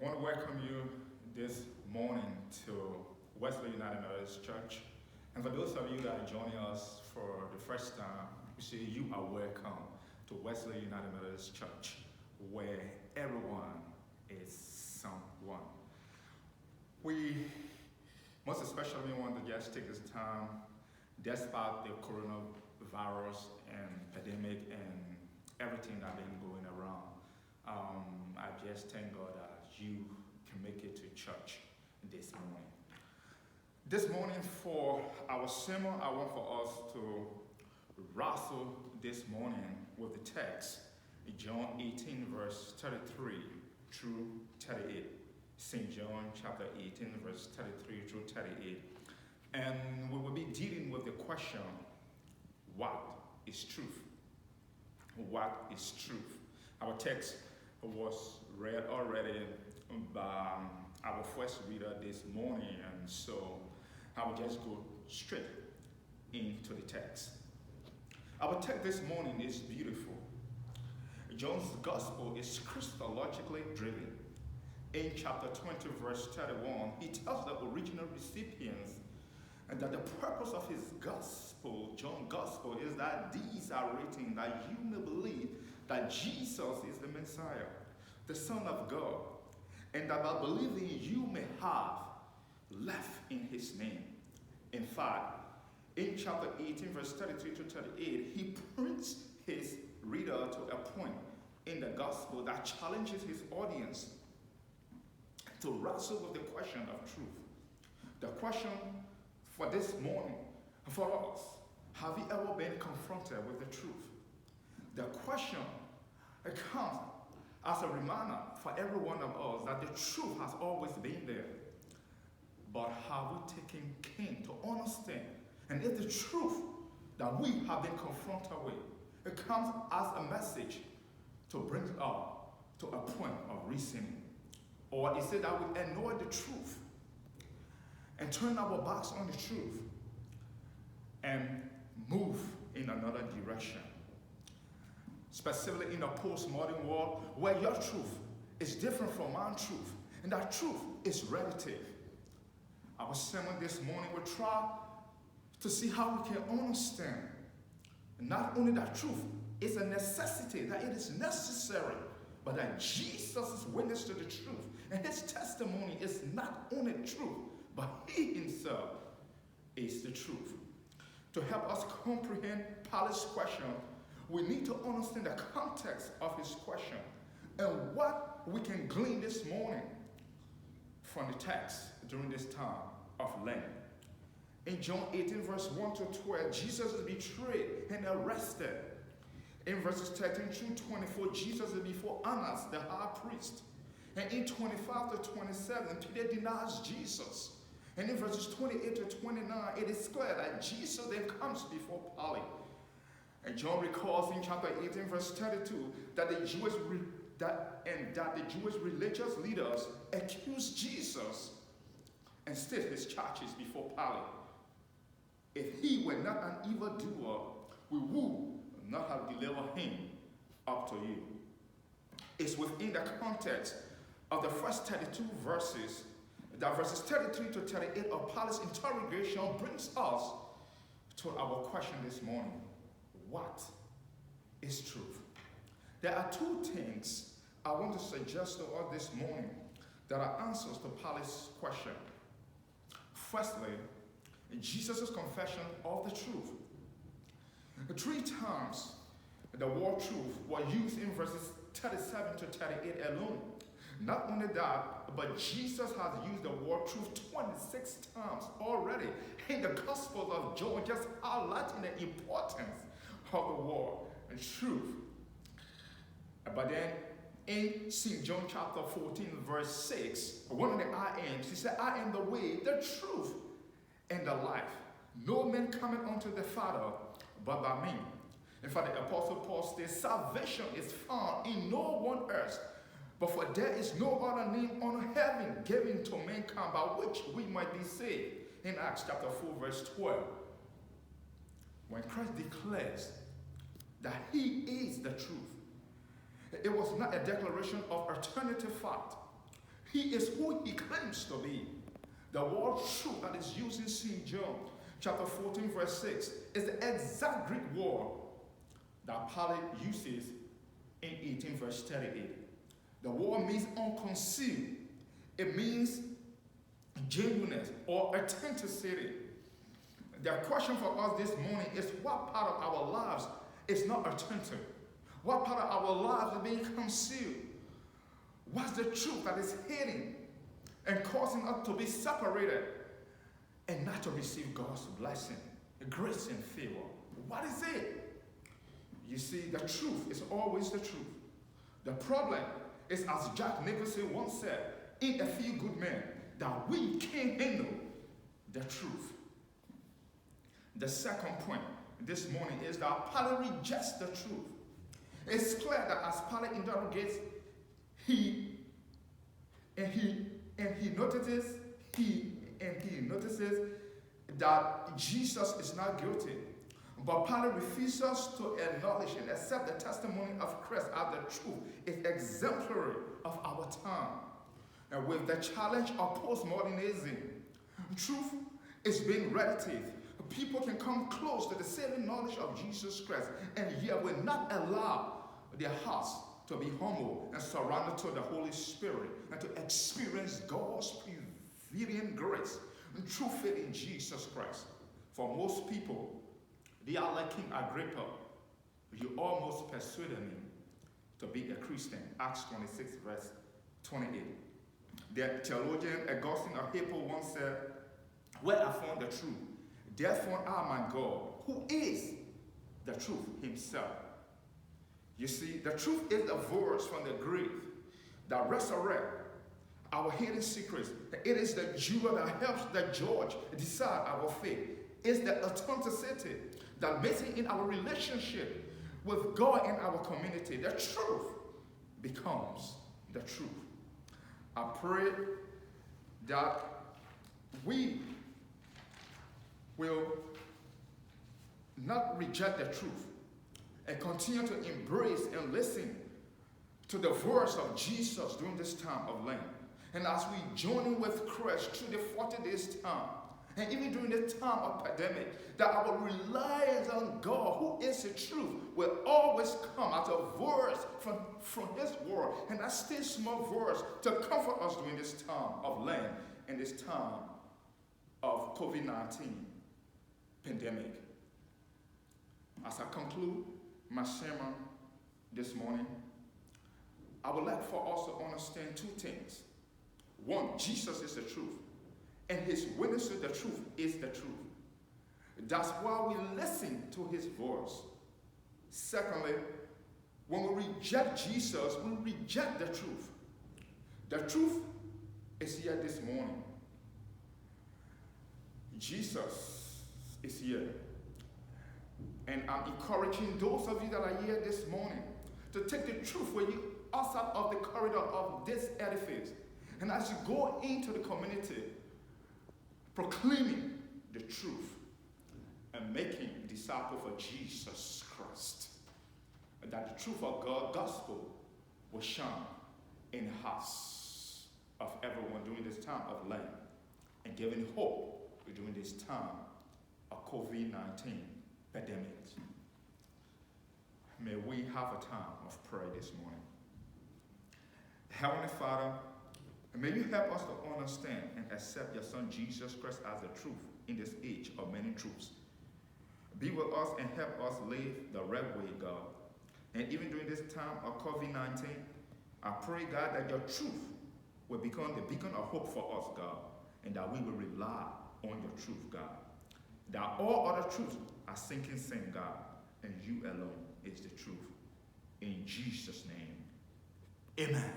I want to welcome you this morning to Wesley United Methodist Church. And for those of you that are joining us for the first time, we say you are welcome to Wesley United Methodist Church, where everyone is someone. We most especially want to just take this time, despite the coronavirus and pandemic and everything that's been going around. I just thank God that you can make it to church this morning. This morning for our sermon, I want for us to wrestle this morning with the text, John 18 verse 33 through 38. St. John chapter 18 verse 33 through 38. And we will be dealing with the question, what is truth? What is truth? Our text was read already by our first reader this morning, and so I will just go straight into the text. Our text this morning is beautiful. John's gospel is Christologically driven. In chapter 20, verse 31, he tells the original recipients that the purpose of his gospel, John's gospel, is that these are written that you may believe that Jesus is the Messiah, the Son of God, and that by believing you may have life in his name. In fact, in chapter 18, verse 33 to 38, he brings his reader to a point in the gospel that challenges his audience to wrestle with the question of truth. The question for this morning, for us, have you ever been confronted with the truth? The question comes as a reminder for every one of us that the truth has always been there. But have we taken care to understand? And if the truth that we have been confronted with, it comes as a message to bring us up to a point of reasoning. Or is it that we ignore the truth and turn our backs on the truth and move in another direction? Specifically in a postmodern world where your truth is different from my truth, and that truth is relative. Our sermon this morning will try to see how we can understand not only that truth is a necessity, that it is necessary, but that Jesus' witness to the truth and his testimony is not only truth, but he himself is the truth. To help us comprehend Pilate's question, we need to understand the context of his question and what we can glean this morning from the text during this time of Lent. In John 18, verse 1 to 12, Jesus is betrayed and arrested. In verses 13 through 24, Jesus is before Annas, the high priest. And in 25 to 27, Peter denies Jesus. And in verses 28 to 29, it is clear that Jesus then comes before Pilate. And John recalls in chapter 18, verse 32, that the Jewish religious leaders accused Jesus and state his charges before Pilate. If he were not an evildoer, we would not have delivered him up to you. It's within the context of the first 32 verses, that verses 33 to 38 of Pilate's interrogation brings us to our question this morning. What is truth? There are two things I want to suggest to us this morning that are answers to Pilate's question. Firstly, Jesus' confession of the truth. 3 times the word truth was used in verses 37 to 38 alone. Not only that, but Jesus has used the word truth 26 times already in the Gospel of John, just highlighting the importance of the word and truth. But then in St. John chapter 14, verse 6, one of the I ams, he said, I am the way, the truth, and the life. No man cometh unto the Father but by me. In fact, the Apostle Paul says, salvation is found in no one else, but for there is no other name on heaven given to mankind by which we might be saved. In Acts chapter 4, verse 12. When Christ declares that he is the truth, it was not a declaration of alternative fact. He is who he claims to be. The word truth that is used in St. John chapter 14 verse 6 is the exact Greek word that Pilate uses in 18 verse 38. The word means unconcealed. It means genuineness or authenticity. The question for us this morning is, what part of our lives is not authentic? What part of our lives is being concealed? What's the truth that is hidden and causing us to be separated and not to receive God's blessing, grace and favor? What is it? You see, the truth is always the truth. The problem is, as Jack Nicholson once said, in A Few Good Men, that we can't handle the truth. The second point this morning is that Pilate rejects the truth. It's clear that as Pilate interrogates, he notices that Jesus is not guilty. But Pilate refuses to acknowledge and accept the testimony of Christ as the truth is exemplary of our time. And with the challenge of postmodernism, truth is being relative. People can come close to the saving knowledge of Jesus Christ and yet will not allow their hearts to be humble and surrounded to the Holy Spirit and to experience God's prevailing grace and true faith in Jesus Christ. For most people, they are like King Agrippa. You almost persuaded me to be a Christian. Acts 26 verse 28. The theologian Augustine of Hippo once said, "Where I found the truth, therefore I my God, who is the truth himself." You see, the truth is the voice from the grave that resurrects our hidden secrets. It is the jewel that helps the judge decide our fate. It's the authenticity that makes it in our relationship with God and our community. The truth becomes the truth. I pray that we will not reject the truth and continue to embrace and listen to the voice of Jesus during this time of Lent. And as we join in with Christ through the 40 days time, and even during the time of pandemic, that our reliance on God, who is the truth, will always come as a voice from his word, and that still small voice to comfort us during this time of Lent and this time of COVID-19 pandemic. As I conclude my sermon this morning, I would like for us to understand two things. One, Jesus is the truth, and his witness to the truth is the truth. That's why we listen to his voice. Secondly, when we reject Jesus, we reject the truth. The truth is here this morning. Jesus is here. And I'm encouraging those of you that are here this morning to take the truth with you outside of the corridor of this edifice. And as you go into the community, proclaiming the truth and making disciples for Jesus Christ, that the truth of God's gospel will shine in the hearts of everyone during this time of Lent and giving hope during this time of COVID-19 pandemic. May we have a time of prayer this morning. Heavenly Father, may you help us to understand and accept your Son Jesus Christ as the truth in this age of many truths. Be with us and help us live the right way, God. And even during this time of COVID-19, I pray, God, that your truth will become the beacon of hope for us, God, and that we will rely on your truth, God. That all other truths are sinking sand, God, and you alone is the truth. In Jesus' name, amen.